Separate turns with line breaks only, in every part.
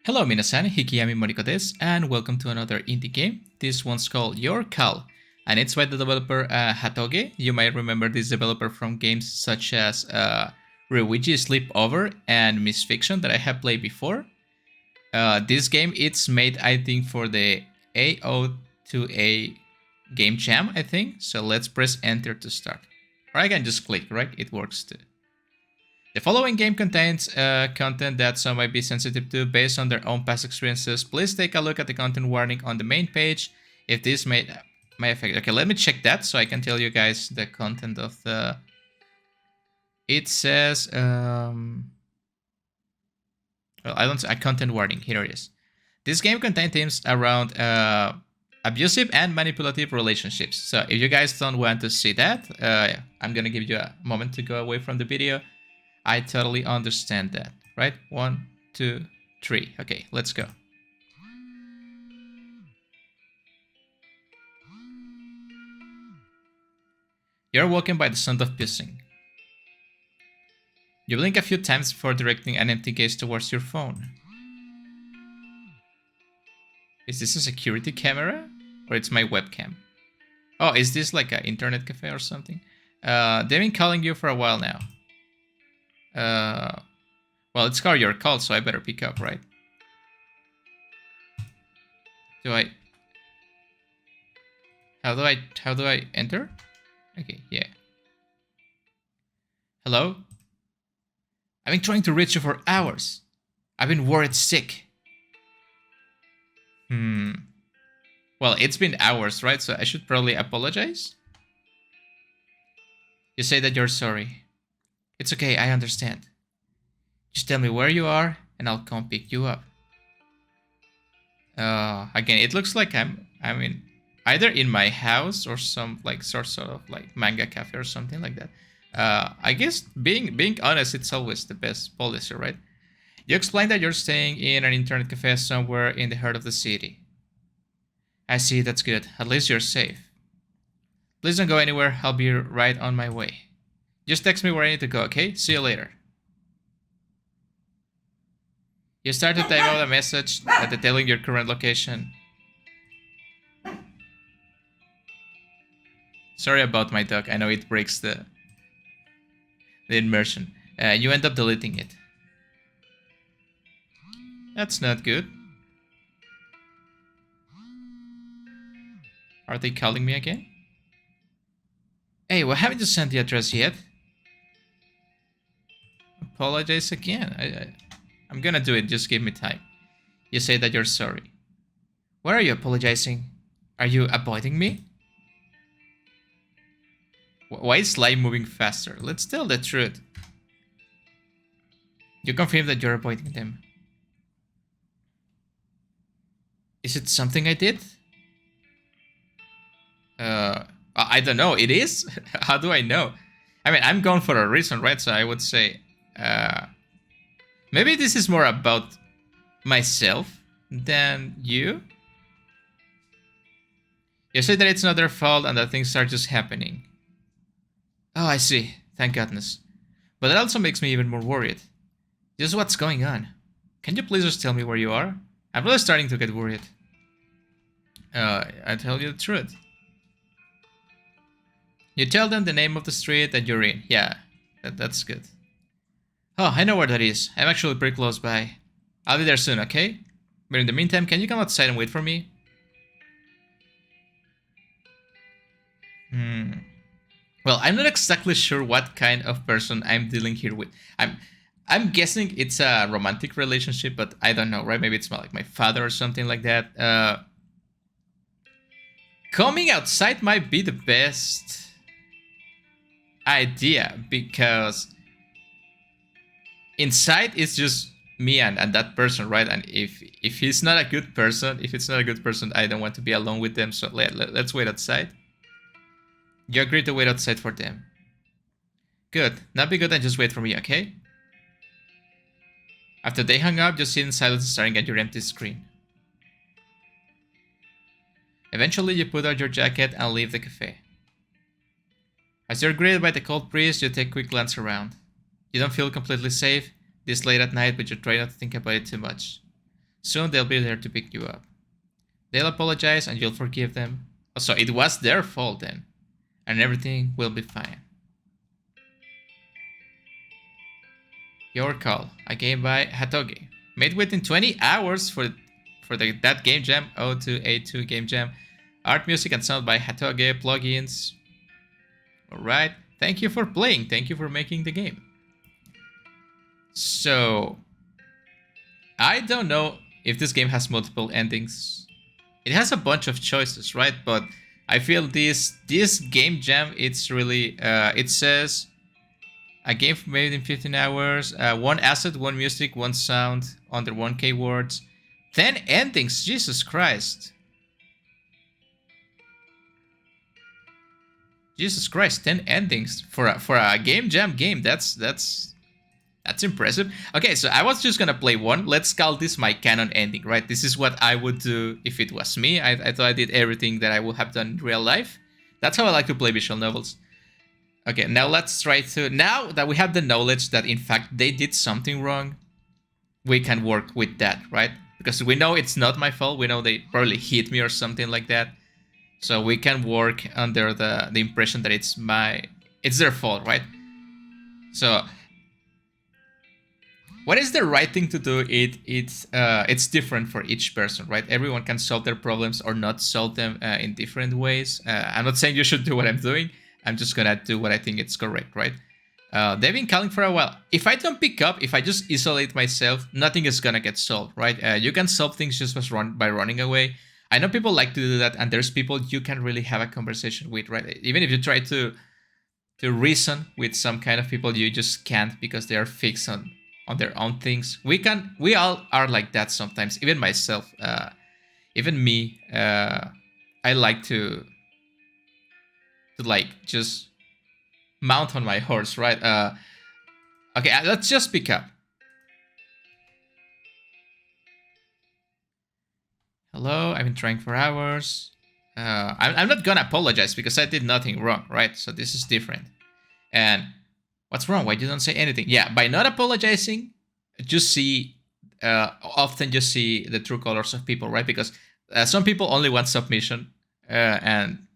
Hello minasan, Hikiyami Moriko desu, and welcome to another indie game. This one's called Your Call, and it's by the developer Hatoge. You might remember this developer from games such as Ryuigi Sleepover and Miss Fiction that I have played before. This game, it's made, I think, for the AO2A game jam, I think. So let's press enter to start. Or I can just click, right? It works too. The following game contains content that some might be sensitive to based on their own past experiences. Please take a look at the content warning on the main page if this may affect. Okay, let me check that so I can tell you guys the content of the... It says... well, I don't... A content warning. Here it is. This game contains themes around abusive and manipulative relationships. So if you guys don't want to see that, I'm gonna give you a moment to go away from the video. I totally understand that, right? 1, 2, 3. Okay, let's go. You're woken by the sound of pissing. You blink a few times before directing an empty gaze towards your phone. Is this a security camera? Or it's my webcam? Oh, is this like an internet cafe or something? They've been calling you for a while now. Well, it's called Your Call, so I better pick up, right? How do I enter? Okay, yeah. Hello? I've been trying to reach you for hours. I've been worried sick. Well, it's been hours, right? So I should probably apologize. You say that you're sorry. It's okay, I understand. Just tell me where you are, and I'll come pick you up. Again, it looks like I'm in either in my house or some like sort of like manga cafe or something like that. I guess being honest, it's always the best policy, right? You explain that you're staying in an internet cafe somewhere in the heart of the city. I see, that's good. At least you're safe. Please don't go anywhere. I'll be right on my way. Just text me where I need to go, okay? See you later. You start to type out a message detailing your current location. Sorry about my dog. I know it breaks the immersion. You end up deleting it. That's not good. Are they calling me again? Hey, well, haven't you sent the address yet? Apologize again. I'm gonna do it, just give me time. You say that you're sorry. Why are you apologizing? Are you avoiding me? Why is life moving faster? Let's tell the truth. You confirm that you're avoiding them. Is it something I did? I don't know. It is? How do I know? I mean, I'm gone for a reason, right? So I would say... maybe this is more about myself than you. You say that it's not their fault and that things are just happening. Oh, I see. Thank goodness. But that also makes me even more worried. Just what's going on? Can you please just tell me where you are? I'm really starting to get worried. I tell you the truth. You tell them the name of the street that you're in. Yeah, that's good. Oh, I know where that is. I'm actually pretty close by. I'll be there soon, okay? But in the meantime, can you come outside and wait for me? Well, I'm not exactly sure what kind of person I'm dealing here with. I'm guessing it's a romantic relationship, but I don't know, right? Maybe it's like my father or something like that. Coming outside might be the best idea because inside it's just me and that person, right? And if he's not a good person, if it's not a good person, I don't want to be alone with them. So let's wait outside. You agree to wait outside for them. Good. Now be good and just wait for me, okay? After they hung up, just sit in silence staring at your empty screen. Eventually, you put out your jacket and leave the cafe. As you're greeted by the cold breeze, you take a quick glance around. You don't feel completely safe this late at night, but you try not to think about it too much. Soon they'll be there to pick you up. They'll apologize and you'll forgive them. So it was their fault then, and everything will be fine. Your Call, a game by Hatoge. Made within 20 hours for that game jam, 0282 game jam. Art, music, and sound by Hatoge, plugins. Alright, thank you for playing, thank you for making the game. So, I don't know if this game has multiple endings. It has a bunch of choices, right? But I feel this game jam, it's really, it says, a game made in 15 hours, one asset, one music, one sound, under 1K words, 10 endings, Jesus Christ. Jesus Christ, 10 endings for a game jam game. That's impressive. Okay, so I was just gonna play one. Let's call this my canon ending, right? This is what I would do if it was me. I thought I did everything that I would have done in real life. That's how I like to play visual novels. Okay, now let's try to... Now that we have the knowledge that in fact they did something wrong, we can work with that, right? Because we know it's not my fault. We know they probably hit me or something like that. So we can work under the impression that it's their fault, right? So what is the right thing to do? It's different for each person, right? Everyone can solve their problems or not solve them in different ways. I'm not saying you should do what I'm doing. I'm just gonna do what I think it's correct, right? They've been calling for a while. If I don't pick up, if I just isolate myself, nothing is gonna get solved, right? You can solve things just by running away. I know people like to do that, and there's people you can really have a conversation with, right? Even if you try to reason with some kind of people, you just can't because they are fixed on their own things. We all are like that sometimes. Even myself, even me. I like to like just mount on my horse, right? Okay, let's just pick up. Hello, I've been trying for hours. I'm not gonna apologize because I did nothing wrong, right? So this is different. And what's wrong? Why you don't say anything? Yeah, by not apologizing, just see, often just see the true colors of people, right? Because some people only want submission, and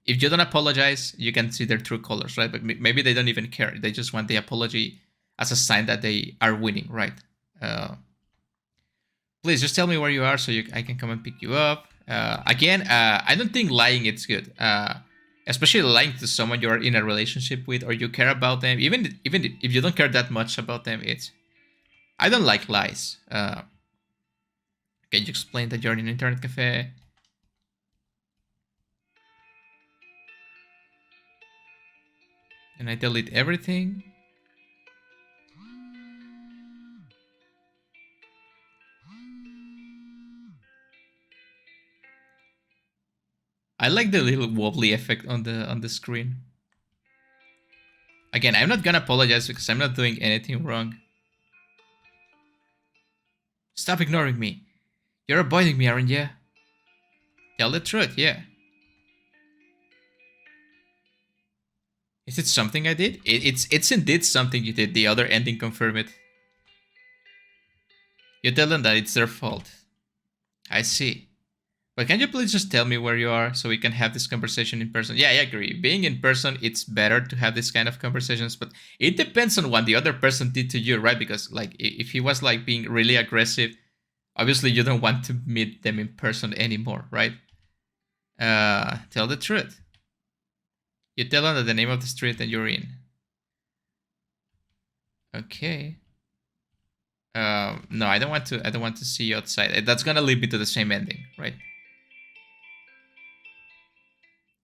if you don't apologize, you can see their true colors, right? But maybe they don't even care. They just want the apology as a sign that they are winning, right? Please just tell me where you are so I can come and pick you up. Again, I don't think lying is good. Especially lying to someone you're in a relationship with or you care about them. Even if you don't care that much about them, I don't like lies. Can you explain that you're in an internet cafe? And I delete everything. I like the little wobbly effect on the screen. Again, I'm not gonna apologize because I'm not doing anything wrong. Stop ignoring me. You're avoiding me, aren't you? Tell the truth, yeah. Is it something I did? It's indeed something you did. The other ending confirmed it. You tell them that it's their fault. I see. But can you please just tell me where you are so we can have this conversation in person? Yeah, I agree. Being in person, it's better to have this kind of conversations, but it depends on what the other person did to you, right? Because like if he was like being really aggressive, obviously you don't want to meet them in person anymore, right? Tell the truth. You tell them the name of the street that you're in. Okay. No, I don't want to see you outside. That's gonna lead me to the same ending, right?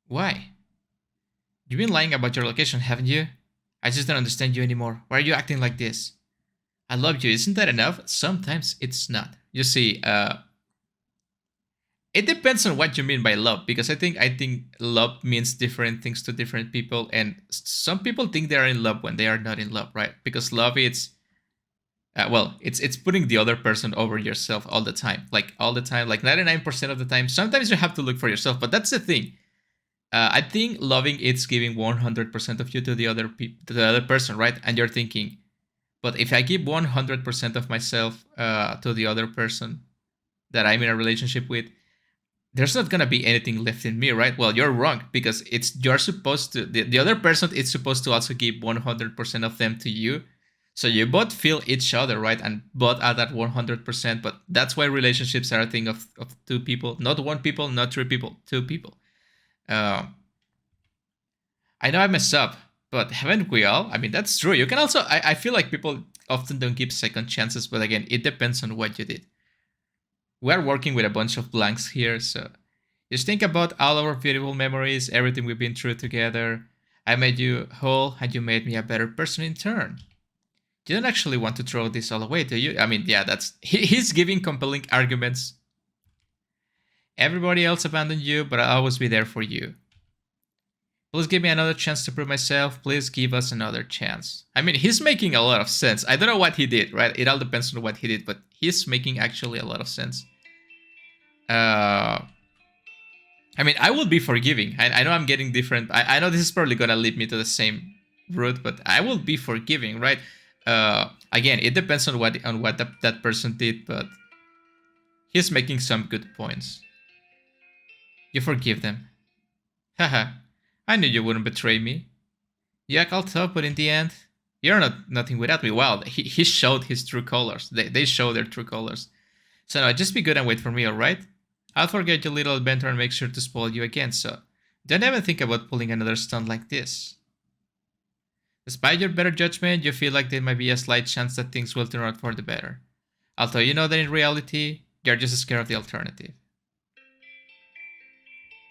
Why? You've been lying about your location, haven't you? I just don't understand you anymore. Why are you acting like this? I love you, isn't that enough? Sometimes it's not. You see, it depends on what you mean by love, because I think love means different things to different people, and some people think they are in love when they are not in love, right? Because love it's putting the other person over yourself all the time, like 99% of the time. Sometimes you have to look for yourself, but that's the thing. I think loving it's giving 100% of you to the other person, right? And you're thinking, but if I give 100% of myself to the other person, that I'm in a relationship with, there's not gonna be anything left in me, right? Well, you're wrong, because you're supposed to, the other person is supposed to also give 100% of them to you. So you both feel each other, right? And both are that 100%. But that's why relationships are a thing of two people, not one people, not three people, two people. Uh, I know I messed up, but haven't we all? I mean, that's true. You can also, I feel like people often don't give second chances, but again, it depends on what you did. We are working with a bunch of blanks here, so just think about all our beautiful memories, everything we've been through together. I made you whole, and you made me a better person in turn. You don't actually want to throw this all away, do you? I mean, yeah, he's giving compelling arguments. Everybody else abandoned you, but I'll always be there for you. Please give me another chance to prove myself. Please give us another chance. I mean, he's making a lot of sense. I don't know what he did, right? It all depends on what he did, but he's making actually a lot of sense. I mean, I will be forgiving. I know I'm getting different. I know this is probably gonna lead me to the same route, but I will be forgiving, right? Again, it depends on what that person did, but he's making some good points. You forgive them. Haha, I knew you wouldn't betray me. You act all tough, but in the end, you're nothing without me. Well, he showed his true colors. They show their true colors. So no, just be good and wait for me, alright? I'll forget your little adventure and make sure to spoil you again, so don't ever think about pulling another stunt like this. Despite your better judgment, you feel like there might be a slight chance that things will turn out for the better. Although you know that in reality, you're just scared of the alternative.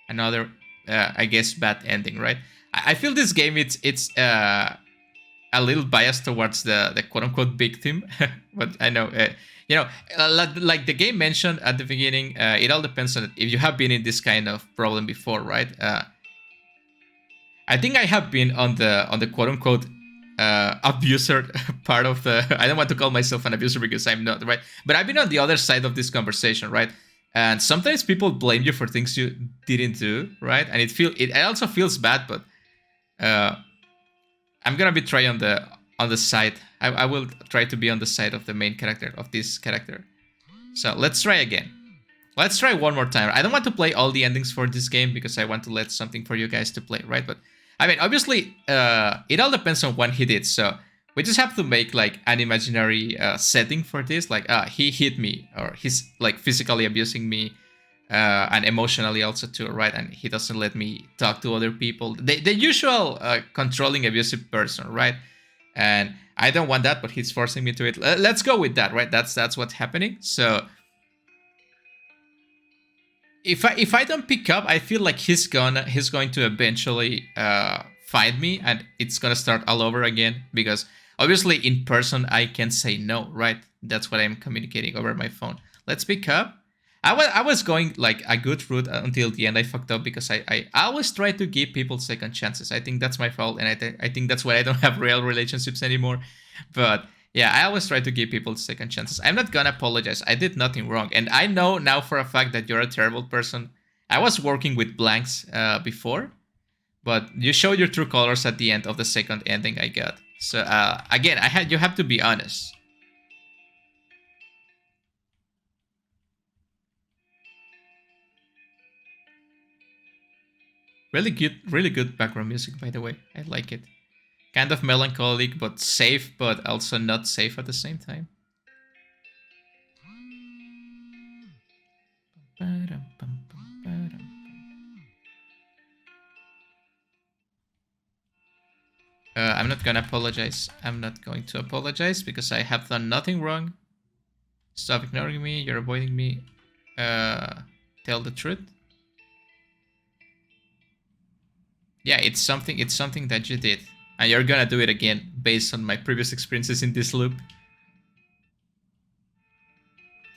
Another, I guess, bad ending, right? I feel this game, it's a little biased towards the quote-unquote victim, but I know, like the game mentioned at the beginning, it all depends on if you have been in this kind of problem before, right? I think I have been on the quote-unquote abuser part of the. I don't want to call myself an abuser because I'm not, right? But I've been on the other side of this conversation, right? And sometimes people blame you for things you didn't do, right? And it also feels bad, but I'm gonna be trying on the side. I will try to be on the side of the main character, of this character. So let's try again. Let's try one more time. I don't want to play all the endings for this game because I want to let something for you guys to play, right? But I mean, obviously, it all depends on what he did. So we just have to make like an imaginary setting for this. Like, he hit me, or he's like physically abusing me, and emotionally also too, right? And he doesn't let me talk to other people. The usual controlling abusive person, right? And I don't want that, but he's forcing me to it. Let's go with that, right? That's what's happening. So if I don't pick up, I feel like he's going to eventually find me, and it's gonna start all over again, because obviously in person I can say no, right? That's what I'm communicating over my phone. Let's pick up. I was going like a good route until the end. I fucked up because I always try to give people second chances. I think that's my fault, and I think that's why I don't have real relationships anymore. But yeah, I always try to give people second chances. I'm not gonna apologize. I did nothing wrong, and I know now for a fact that you're a terrible person. I was working with blanks before, but you showed your true colors at the end of the second ending I got. So again, you have to be honest. Really good background music, by the way. I like it. Kind of melancholic, but safe, but also not safe at the same time. I'm not gonna apologize. I'm not going to apologize because I have done nothing wrong. Stop ignoring me. You're avoiding me. Tell the truth. Yeah, it's something that you did, and you're gonna do it again based on my previous experiences in this loop.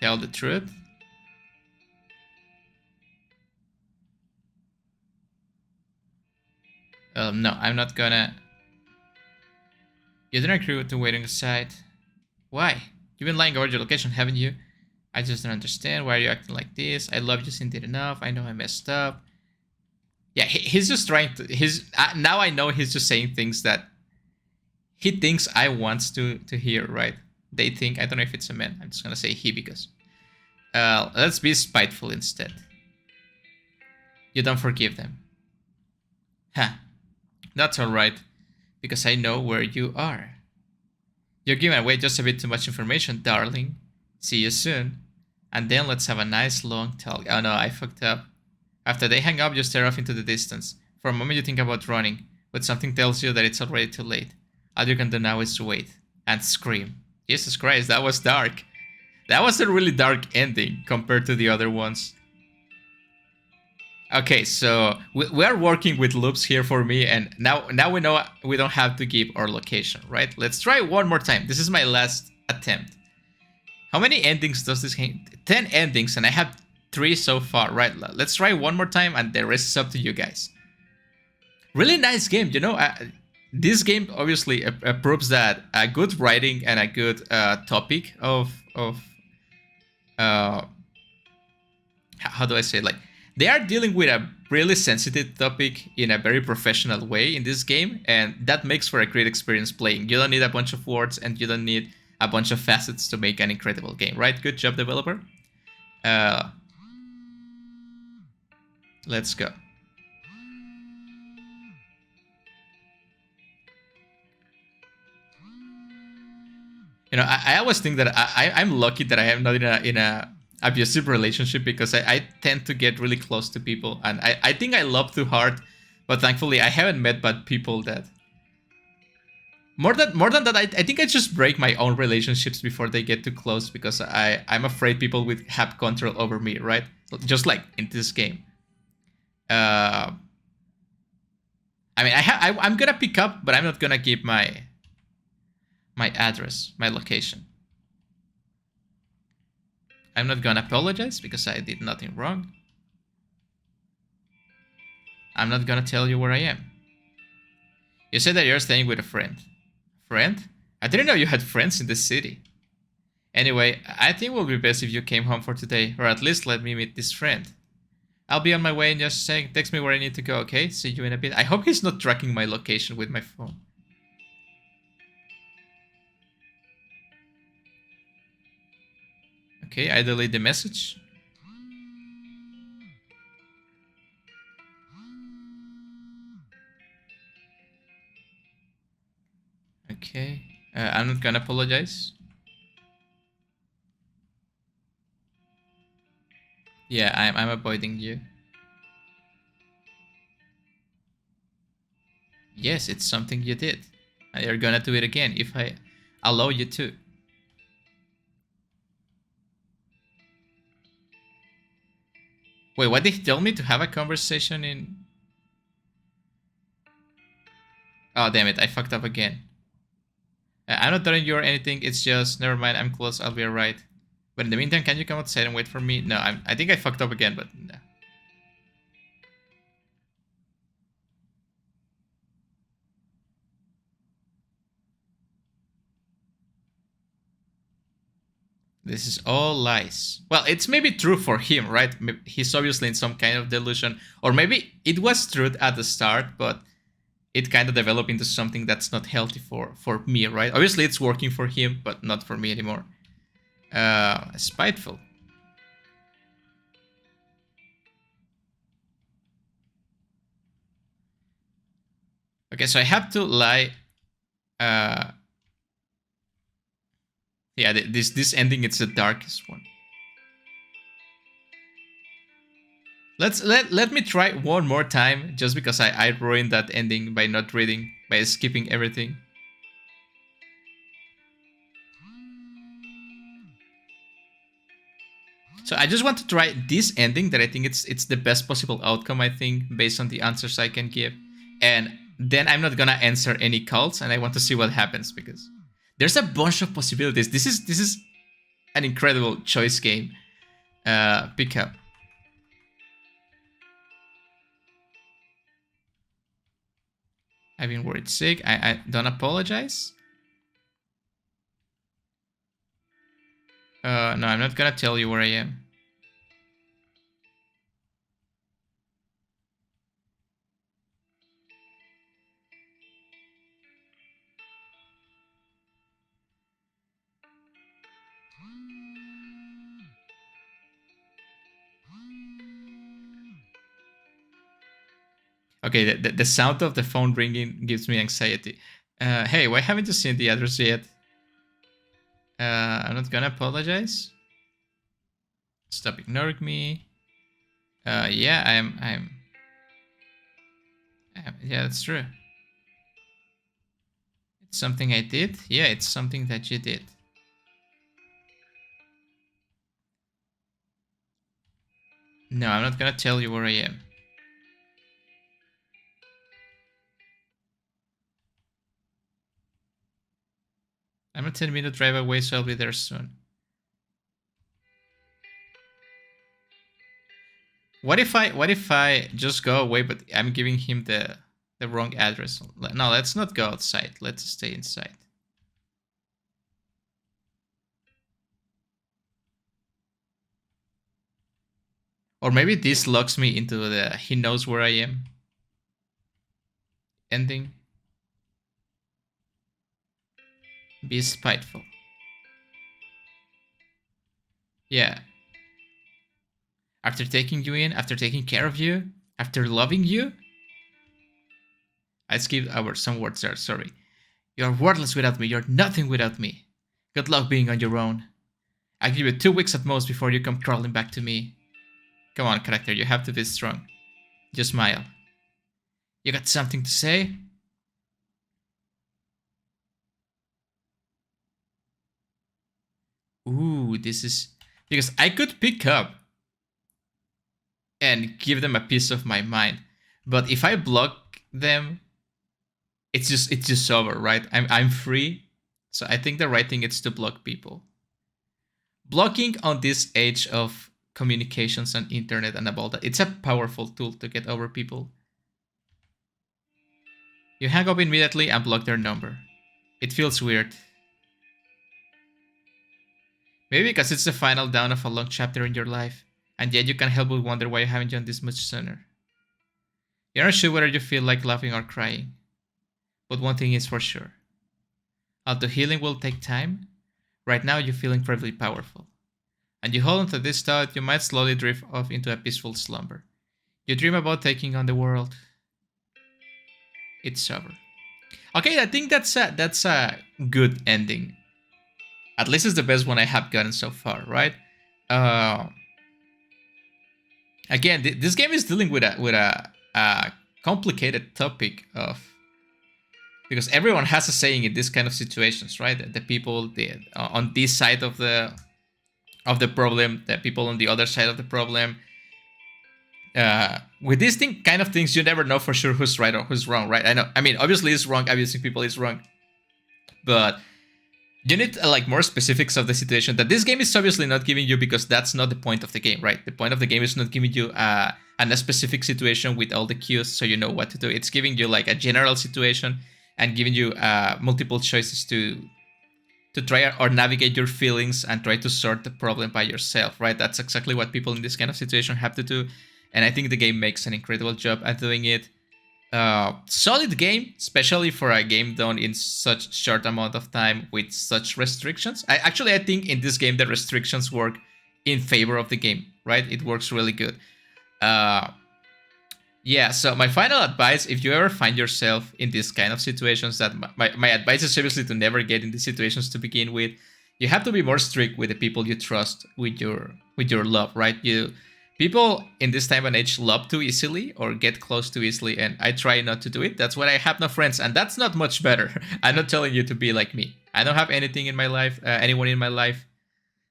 Tell the truth. No, I'm not gonna. You didn't agree with the waiting aside. Why? You've been lying about your location, haven't you? I just don't understand. Why are you acting like this? I love you since did enough. I know I messed up. Yeah, he's just trying to. Now I know he's just saying things that he thinks I want to hear, right? They think, I don't know if it's a man. I'm just gonna say he because Let's be spiteful instead. You don't forgive them. Ha, that's alright, because I know where you are. You're giving away just a bit too much information, darling. See you soon. And then let's have a nice long talk. Oh no, I fucked up. After they hang up, you stare off into the distance. For a moment you think about running, but something tells you that it's already too late. All you can do now is wait. And scream. Jesus Christ, that was dark. That was a really dark ending compared to the other ones. Okay, so we are working with loops here for me, and now we know we don't have to give our location, right? Let's try one more time. This is my last attempt. How many endings does this game? 10 endings, and I have 3 so far, right? Let's try one more time, and the rest is up to you guys. Really nice game, you know? This game obviously proves that a good writing and a good topic of how do I say it? Like, they are dealing with a really sensitive topic in a very professional way in this game, and that makes for a great experience playing. You don't need a bunch of words, and you don't need a bunch of facets to make an incredible game, right? Good job, developer. Let's go. You know, I always think that I'm lucky that I am not in a abusive relationship, because I tend to get really close to people, and I think I love too hard, but thankfully I haven't met bad people that... More than that, I think I just break my own relationships before they get too close, because I'm afraid people would have control over me, right? Just like in this game. I mean, I'm gonna pick up, but I'm not gonna give my address, my location. I'm not gonna apologize because I did nothing wrong. I'm not gonna tell you where I am. You said that you're staying with a friend. Friend? I didn't know you had friends in the city. Anyway, I think it would be best if you came home for today, or at least let me meet this friend. I'll be on my way and just saying, text me where I need to go, okay? See you in a bit. I hope he's not tracking my location with my phone. Okay, I delete the message. Okay, I'm not gonna apologize. Yeah, I'm avoiding you. Yes, it's something you did. And you're gonna do it again if I allow you to. Wait, what did he tell me? To have a conversation in... Oh, damn it, I fucked up again. I'm not telling you or anything, it's just, never mind, I'm close, I'll be alright. But in the meantime, can you come outside and wait for me? No, I think I fucked up again, but no. This is all lies. Well, it's maybe true for him, right? He's obviously in some kind of delusion. Or maybe it was true at the start, but it kind of developed into something that's not healthy for me, right? Obviously, it's working for him, but not for me anymore. Spiteful. Okay, so I have to lie. Yeah, this ending, it's the darkest one. Let me try one more time, just because I ruined that ending by not reading, by skipping everything. So I just want to try this ending, that I think it's the best possible outcome, I think, based on the answers I can give. And then I'm not gonna answer any calls, and I want to see what happens, because there's a bunch of possibilities. This is an incredible choice game. Pick up. I've been worried sick. I don't apologize. No, I'm not gonna tell you where I am. Okay, the sound of the phone ringing gives me anxiety. Hey, why haven't you seen the address yet? I'm not gonna apologize. Stop ignoring me. Yeah, yeah, that's true. It's something I did. Yeah, it's something that you did. No, I'm not gonna tell you where I am. I'm a 10-minute drive away, so I'll be there soon. What if I just go away, but I'm giving him the wrong address? No, let's not go outside. Let's stay inside. Or maybe this locks me into the he knows where I am ending. Be spiteful. Yeah. After taking you in, after taking care of you, after loving you. I skipped over some words there, sorry. You're worthless without me, you're nothing without me. Good luck being on your own. I give you 2 weeks at most before you come crawling back to me. Come on, character, you have to be strong. Just smile. You got something to say? Ooh, this is... Because I could pick up and give them a piece of my mind. But if I block them, it's just over, right? I'm free. So I think the right thing is to block people. Blocking on this age of communications and internet and about that, it's a powerful tool to get over people. You hang up immediately and block their number. It feels weird. Maybe because it's the final down of a long chapter in your life, and yet you can't help but wonder why you haven't done this much sooner. You're not sure whether you feel like laughing or crying, but one thing is for sure. Although healing will take time, right now you feel incredibly powerful. And you hold on to this thought, you might slowly drift off into a peaceful slumber. You dream about taking on the world. It's over. Okay, I think that's a good ending. At least it's the best one I have gotten so far, right? Again, this game is dealing with a complicated topic of, because everyone has a saying in this kind of situations, right? The people on this side of the problem, the people on the other side of the problem. With these kind of things, you never know for sure who's right or who's wrong, right? I mean, obviously it's wrong. Abusing people is wrong, but you need like more specifics of the situation that this game is obviously not giving you, because that's not the point of the game, right? The point of the game is not giving you a specific situation with all the cues so you know what to do. It's giving you like a general situation and giving you multiple choices to try or navigate your feelings and try to sort the problem by yourself, right? That's exactly what people in this kind of situation have to do. And I think the game makes an incredible job at doing it. Solid game, especially for a game done in such short amount of time with such restrictions. I think in this game the restrictions work in favor of the game, right? It works really good. Yeah, so my final advice, if you ever find yourself in this kind of situations, that my advice is obviously to never get in these situations to begin with. You have to be more strict with the people you trust with your love, right? People in this time and age love too easily or get close too easily, and I try not to do it. That's why I have no friends, and that's not much better. I'm not telling you to be like me. I don't have anything in my life, anyone in my life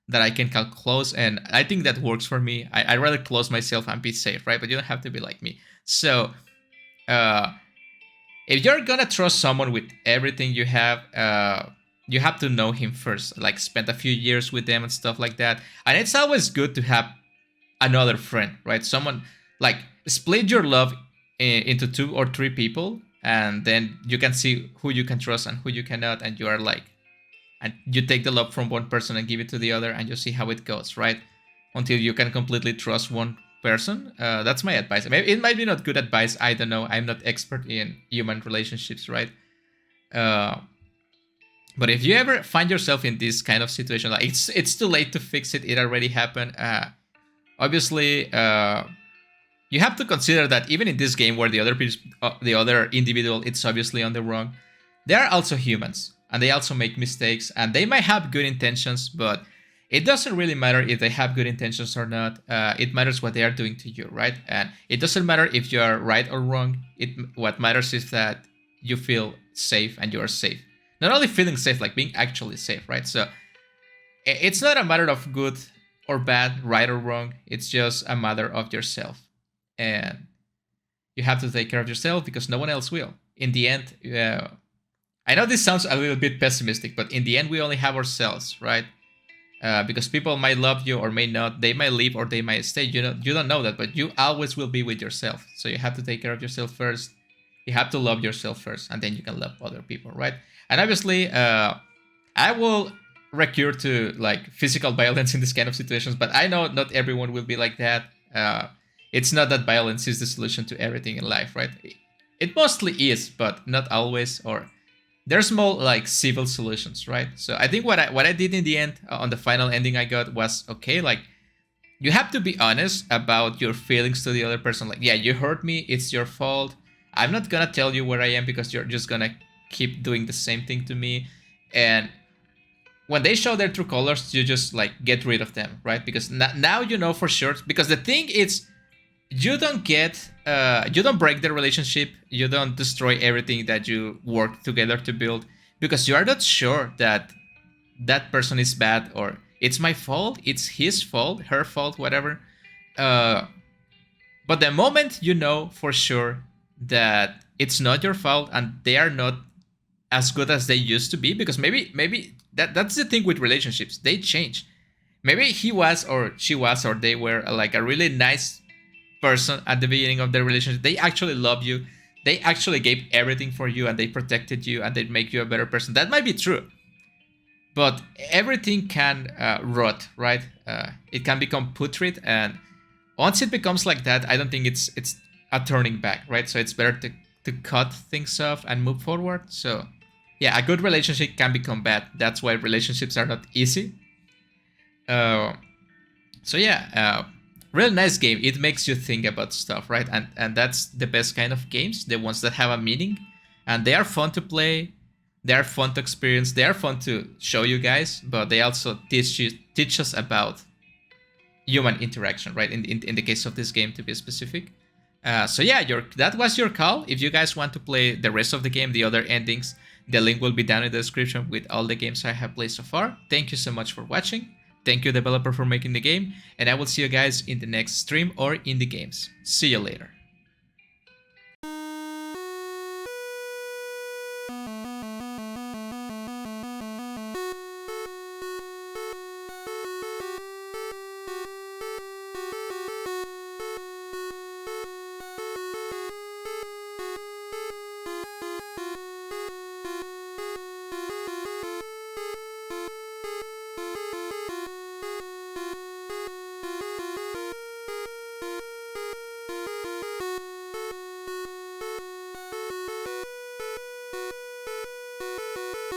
that I can call close, and I think that works for me. I'd rather close myself and be safe, right? But you don't have to be like me. So, if you're gonna trust someone with everything you have to know him first, like spend a few years with them and stuff like that. And it's always good to have another friend, right? Someone, like, split your love into 2 or 3 people, and then you can see who you can trust and who you cannot, and you are like, and you take the love from one person and give it to the other, and you see how it goes, right? Until you can completely trust one person. That's my advice. Maybe it might be not good advice, I don't know. I'm not expert in human relationships, right? But if you ever find yourself in this kind of situation, like, it's too late to fix it. It already happened. Obviously, you have to consider that even in this game where the other individual it's obviously on the wrong, they are also humans and they also make mistakes and they might have good intentions, but it doesn't really matter if they have good intentions or not. It matters what they are doing to you, right? And it doesn't matter if you are right or wrong. What matters is that you feel safe and you are safe. Not only feeling safe, like being actually safe, right? So it's not a matter of good or bad, right or wrong. It's just a matter of yourself. And you have to take care of yourself because no one else will. In the end, I know this sounds a little bit pessimistic, but in the end, we only have ourselves, right? Because people might love you or may not. They might leave or they might stay. You don't know that, but you always will be with yourself. So you have to take care of yourself first. You have to love yourself first, and then you can love other people, right? And obviously, I will recur to like physical violence in this kind of situations, but I know not everyone will be like that. It's not that violence is the solution to everything in life, right? It mostly is, but not always. Or there's more like civil solutions, right? So I think what I did in the end on the final ending I got was okay. Like you have to be honest about your feelings to the other person. Like, yeah, you hurt me. It's your fault. I'm not gonna tell you where I am because you're just gonna keep doing the same thing to me. And when they show their true colors, you just like get rid of them, right? Because now you know for sure. Because the thing is, you don't break the relationship. You don't destroy everything that you worked together to build because you are not sure that that person is bad or it's my fault, it's his fault, her fault, whatever. But the moment you know for sure that it's not your fault and they are not as good as they used to be, because maybe that's the thing with relationships, they change. Maybe he was or she was or they were like a really nice person at the beginning of their relationship. They actually love you, they actually gave everything for you and they protected you and they make you a better person. That might be true, but everything can rot, right? It can become putrid, and once it becomes like that, I don't think it's a turning back, right? So it's better to cut things off and move forward. So yeah, a good relationship can become bad. That's why relationships are not easy. So yeah, real nice game. It makes you think about stuff, right? And that's the best kind of games, the ones that have a meaning, and they are fun to play. They are fun to experience. They are fun to show you guys, but they also teach us about human interaction, right? In the case of this game, to be specific. So yeah, that was your call. If you guys want to play the rest of the game, the other endings, the link will be down in the description with all the games I have played so far. Thank you so much for watching. Thank you, developer, for making the game, and I will see you guys in the next stream or in the games. See you later.